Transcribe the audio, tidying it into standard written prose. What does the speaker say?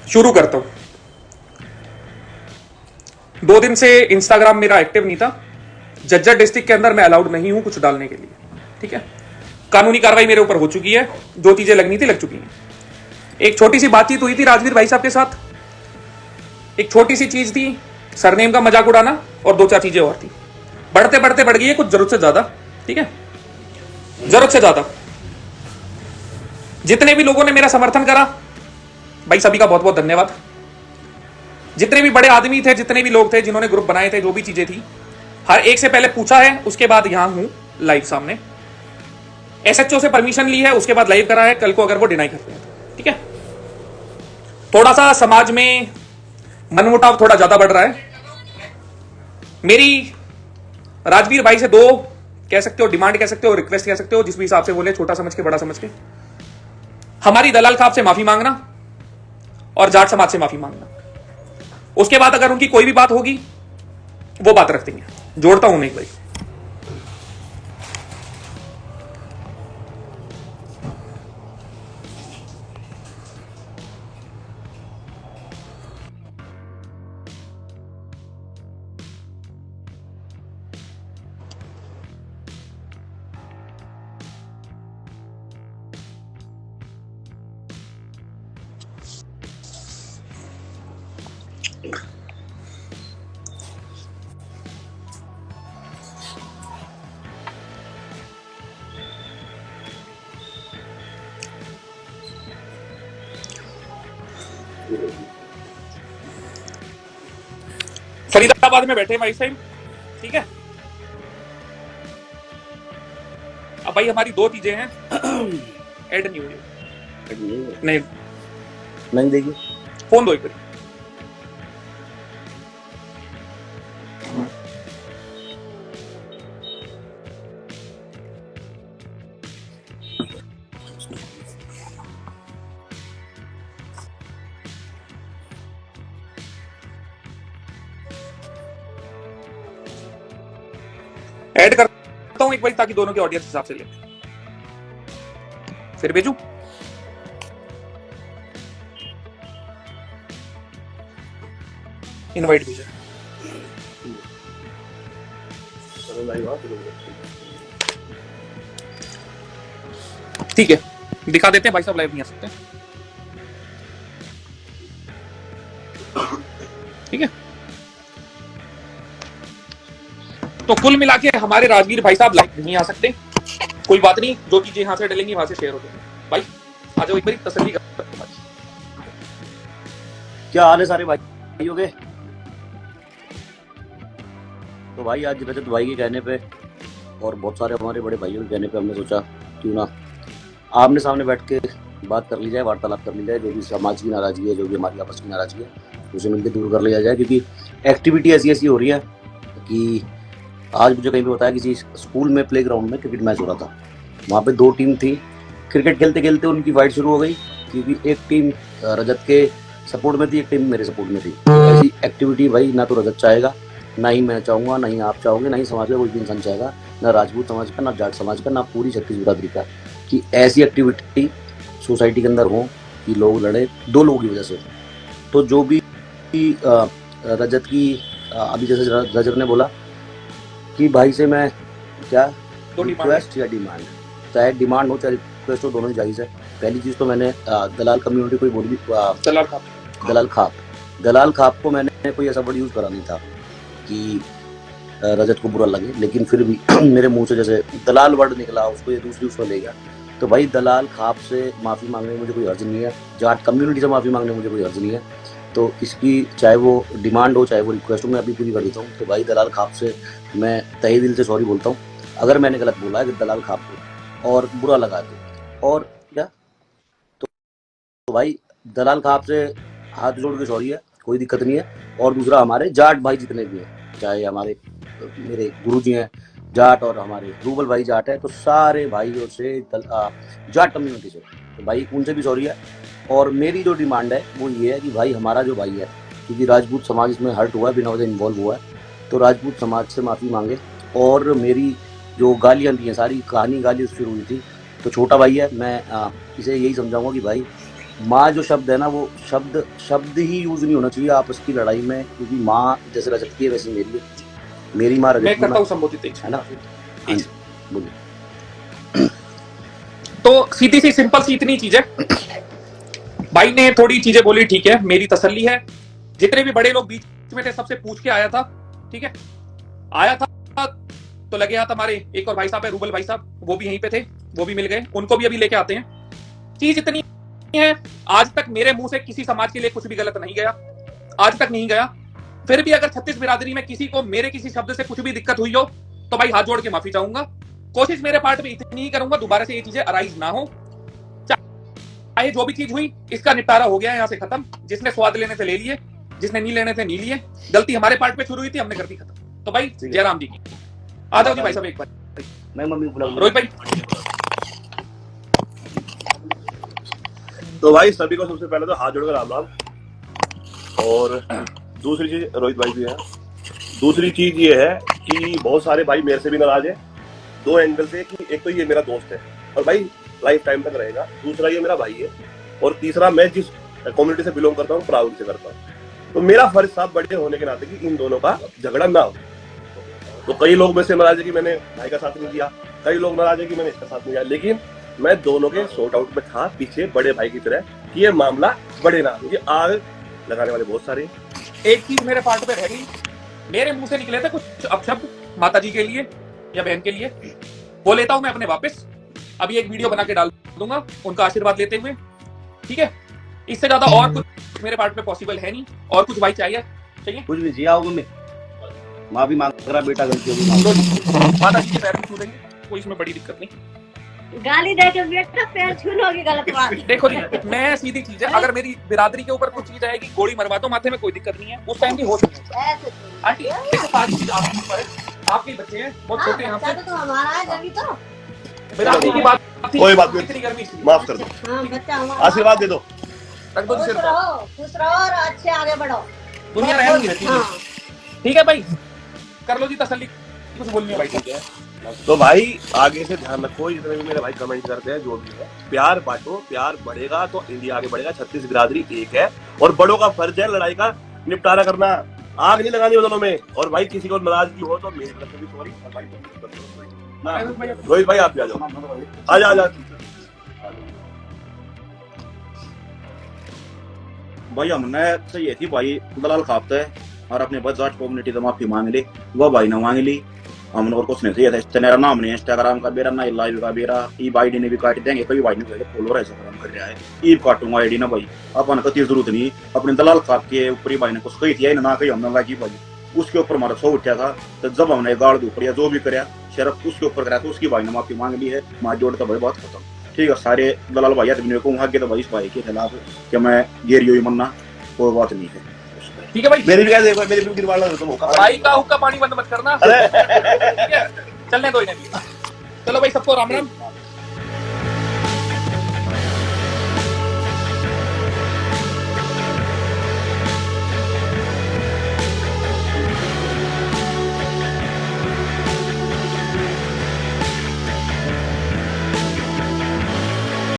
शुरू करता हूं। 2 दिन से इंस्टाग्राम मेरा एक्टिव नहीं था। जज्जर डिस्ट्रिक्ट के अंदर मैं अलाउड नहीं हूं कुछ डालने के लिए, ठीक है। कानूनी कार्रवाई मेरे ऊपर हो चुकी है, जो चीजें लगनी थी लग चुकी हैं। एक छोटी सी बातचीत हुई थी राजवीर भाई साहब के साथ, एक छोटी सी चीज थी, सरनेम का मजाक उड़ाना, और 2-4 चीजें और थी। बढ़ते बढ़ते बढ़ गई है, कुछ जरूरत से ज्यादा, ठीक है, जरूरत से ज्यादा। जितने भी लोगों ने मेरा समर्थन करा भाई, सभी का बहुत बहुत धन्यवाद। जितने भी बड़े आदमी थे, जितने भी लोग थे जिन्होंने ग्रुप बनाए थे, जो भी चीजें थी, हर एक से पहले पूछा है, उसके बाद यहां हूं लाइव सामने। एसएचओ से परमिशन ली है, उसके बाद लाइव करा है, कल को अगर वो डिनाई करते हैं तो, ठीक है। थोड़ा सा समाज में मनमुटाव थोड़ा ज्यादा बढ़ रहा है। मेरी राजवीर भाई से 2 कह सकते हो, डिमांड कह सकते हो, रिक्वेस्ट कह सकते हो, जिस भी हिसाब से बोले, छोटा समझ के बड़ा समझ के। हमारी दलाल खाप से माफी मांगना और जाट समाज से माफी मांगना। उसके बाद अगर उनकी कोई भी बात होगी वो बात रख देंगे। जोड़ता हूं एक भाई। फरीदाबाद में बैठे भाई साहब, ठीक है। अब भाई हमारी 2 चीजें हैं। ऐड नहीं हुई, नहीं देखिए, फोन दो एक बार। ऐड करता हूं एक बार ताकि दोनों के ऑडियंस हिसाब से ले। फिर भेजू, इनवाइट भेजा। ठीक है, दिखा देते हैं भाई साहब, लाइव नहीं आ सकते, ठीक है। तो कुल मिला के हमारे राजवीर भाई साहब लाइव नहीं आ सकते, कोई बात नहीं, जो चीजें यहां से डलेंगी वहां से शेयर हो जाएंगी। भाई आ जाओ एक बार तसल्ली कर। क्या हाल है सारे भाइयों के? तो भाई आज रजत भाई के कहने पे और बहुत सारे हमारे बड़े भाइयों के कहने पे हमने सोचा क्यों ना आमने सामने बैठ के बात कर ली जाए, वार्तालाप कर ली जाए। जो भी समाज की नाराजगी है, जो भी हमारी आपस की नाराजगी है, उसे मिलकर दूर कर लिया जाए। क्योंकि एक्टिविटी ऐसी ऐसी हो रही है कि आज मुझे कहीं पे बताया किसी स्कूल में प्लेग्राउंड में क्रिकेट मैच हो रहा था। वहाँ पे 2 टीम थी, क्रिकेट खेलते खेलते उनकी फाइट शुरू हो गई, क्योंकि एक टीम रजत के सपोर्ट में थी, एक टीम मेरे सपोर्ट में थी। ऐसी एक्टिविटी भाई ना तो रजत चाहेगा, ना ही मैं चाहूँगा, ना ही आप चाहोगे, ना ही समाज का कोई भी इंसान चाहेगा, ना राजपूत समाज का, ना जाट समाज का, ना पूरी छत्तीस बिरादरी का, कि ऐसी एक्टिविटी सोसाइटी के अंदर हो कि लोग लड़े 2 लोगों की वजह से। तो जो भी रजत की अभी जैसे रजत ने बोला कि भाई से मैं क्या रिक्वेस्ट या डिमांड, चाहे डिमांड हो चाहे रिक्वेस्ट हो, दोनों ही जायज़ है। पहली चीज़ तो मैंने दलाल कम्युनिटी को बोली, दलाल खाप को मैंने कोई ऐसा वर्ड यूज़ करा नहीं था कि रजत को बुरा लगे, लेकिन फिर भी मेरे मुंह से जैसे दलाल वर्ड निकला, उसको ये दूसरी उसमें ले गया। तो भाई दलाल खाप से माफ़ी मांगने में मुझे कोई हर्ज नहीं है, जाट कम्युनिटी से माफ़ी मांगने में मुझे कोई हर्ज नहीं है। तो इसकी चाहे वो डिमांड हो चाहे वो रिक्वेस्ट हो, मैं अभी पूरी कर देता हूँ। तो भाई दलाल खाप से मैं तहे दिल से सॉरी बोलता हूँ अगर मैंने गलत बोला है कि दलाल खाप को और बुरा लगा तो, और क्या तो भाई दलाल खाप से हाथ जोड़ के सॉरी है, कोई दिक्कत नहीं है। और दूसरा, हमारे जाट भाई जितने भी हैं, चाहे हमारे मेरे गुरुजी हैं जाट और हमारे रूबल भाई जाट है, तो सारे भाइयों से जाट कम्युनिटी से, तो भाई उनसे भी सॉरी है। और मेरी जो डिमांड है वो ये है कि भाई हमारा जो भाई है, क्योंकि राजपूत समाज इसमें हर्ट हुआ है, बिना वजह इन्वॉल्व हुआ है, तो राजपूत समाज से माफ़ी मांगे। और मेरी जो गालियाँ दी हैं, सारी कहानी गालियों से शुरू हुई थी, तो छोटा भाई है, मैं इसे यही समझाऊंगा कि भाई माँ जो शब्द है ना, वो शब्द शब्द ही यूज नहीं होना चाहिए आपस की लड़ाई में, क्योंकि माँ जैसे रजत की है वैसे मेरी है, मेरी माँ मैं रजत करता हूँ संबोधित एक है ना। हाँ जी, बोलिए। तो सीधी सी सिंपल सी इतनी चीज है, भाई ने थोड़ी चीजें बोली, ठीक है, मेरी तसल्ली है। जितने भी बड़े लोग बीच में थे सबसे पूछ के आया था, ठीक है, आया था तो लगे हाथ हमारे एक और भाई साहब है, रूबल भाई साहब, वो भी यहीं पे थे, वो भी मिल गए, उनको भी अभी लेके आते हैं। चीज इतनी है, आज तक मेरे मुंह से किसी समाज के लिए कुछ भी गलत नहीं गया, आज तक नहीं गया। फिर भी अगर 36 बिरादरी में किसी को मेरे किसी शब्द से कुछ भी दिक्कत हुई हो तो भाई हाथ जोड़ के माफी चाहूंगा। कोशिश मेरे पार्ट में इतनी ही करूंगा दोबारा से ये चीजें अराइज ना हो। चाहे जो भी चीज हुई इसका निपटारा हो गया, यहाँ से खत्म। जिसने स्वाद लेने थे ले लिए, जिसने नहीं लेने थे नहीं लिए। गलती हमारे पार्ट पे शुरू हुई थी, हमने कर दी खत्म। तो भाई जयराम जी की आ जाओ जी भाई साहब एक बार। मैं मम्मी बुला रोहित भाई। तो भाई सभी को सबसे पहले तो हाथ जोड़कर राम राम। और दूसरी चीज, रोहित भाई भी है, दूसरी चीज ये है कि बहुत सारे भाई मेरे से भी नाराज है, दो एंगल से, कि एक तो ये मेरा दोस्त है और भाई लाइफ टाइम तक रहेगा, दूसरा ये मेरा भाई है, और तीसरा मैं जिस कम्युनिटी से बिलोंग करता हूँ प्राउड से करता हूँ। तो मेरा फर्ज साहब बड़े होने के नाते कि इन दोनों का झगड़ा ना हो। तो कई लोग में से नाराज है कि मैंने भाई का साथ नहीं दिया, कई लोग नाराज है कि मैंने इसका साथ नहीं दिया, लेकिन मैं दोनों के सॉर्ट आउट में था पीछे बड़े भाई की तरह कि ये मामला बढ़े ना, क्योंकि आग लगाने वाले बहुत सारे। एक चीज मेरे पार्ट पे रह गई, मेरे मुंह से निकले थे कुछ अपशब्द माता जी के लिए या बहन के लिए, वो लेता हूं मैं अपने वापस। अभी एक वीडियो बना के डाल दूंगा उनका आशीर्वाद लेते हुए, ठीक है। इससे ज्यादा और कुछ मेरे पार्ट पे पॉसिबल है नहीं। और कुछ भाई चाहिए कुछ भी जिया होगा। मैं माँ भी मांग रहा, बेटा गलती होगी, माता जी के पैर भी छू देंगे, कोई इसमें बड़ी दिक्कत नहीं। गाली दे के बेटा पैर छूलोगी, गलत बात। देखो जी, मैं सीधी चीज है, अगर मेरी बिरादरी के ऊपर कुछ चीज आएगी, गोली मरवा दो माथे में, कोई दिक्कत नहीं है, उस टाइम भी हो सकता है। ऐसे आंटी देखो सारी चीज आपके ऊपर है, आपके बच्चे हैं, बहुत छोटे हैं आपसे, तो हमारा है जभी तो। बिरादरी की बात थी, कोई बात नहीं, इतनी गर्मी इसलिए। माफ कर दो, हाँ बच्चा हमारा, आशीर्वाद दे दो। रख दो जी सिर पर। खुश रहो और अच्छे आगे बढ़ो। दुनिया रहम नहीं रहती। हाँ। ठीक है भाई, कर लो जी तसल्ली, कुछ बोलनी है भाई। ठीक है, तो भाई आगे से ध्यान रखो, जितने भी मेरे भाई कमेंट करते हैं जो भी है, प्यार बांटो, प्यार बढ़ेगा तो इंडिया आगे बढ़ेगा। 36 बिरादरी एक है और बड़ों का फर्ज है लड़ाई का निपटारा करना, आग नहीं लगानी दोनों में। और भाई किसी को नाराजगी हो तो मेरी तरफ से भी सॉरी। रोहित भाई आप भी आ जाओ, आ जा। भाई हमने चाहिए थी भाई दलाल खाते और अपने बजाट कम्युनिटी से माफी मांग ली, वो भाई ने मांग ली। हमने और कुछ नहीं चाहिए था। मेरा नाम नहीं इंस्टाग्राम का बेरा, ना लाइव का बेरा, ई आईडी ने भी काट देंगे। कई भाई ने फॉलोअर ऐसा काम कर रहा है, ई काटूंगा आईडी ना भाई, अपन कती जरूरत नहीं। अपने दलाल खाप के ऊपर भाई ने कुछ कही थी ना कही, हमने लगी भाई उसके ऊपर हमारा सो उठा था। तो जब हमने गाड़ ऊपर या जो भी कराया शरफ उसके ऊपर कराया, तो उसकी भाई ने माफी मांग ली है। माँ जोड़ तो भाई बात खत्म, ठीक है। सारे दलाल भाई आदमी को वहां के तो भाई इस भाई के खिलाफ कि मैं गेरी हुई मनना कोई बात नहीं है। ठीक है भाई, मेरी भी देखो, मेरी भी गिरवा लो तुम। भाई का हुक्का पानी बंद मत करना, ठीक है, चलने दो इन्हें भी। चलो भाई सबको राम राम।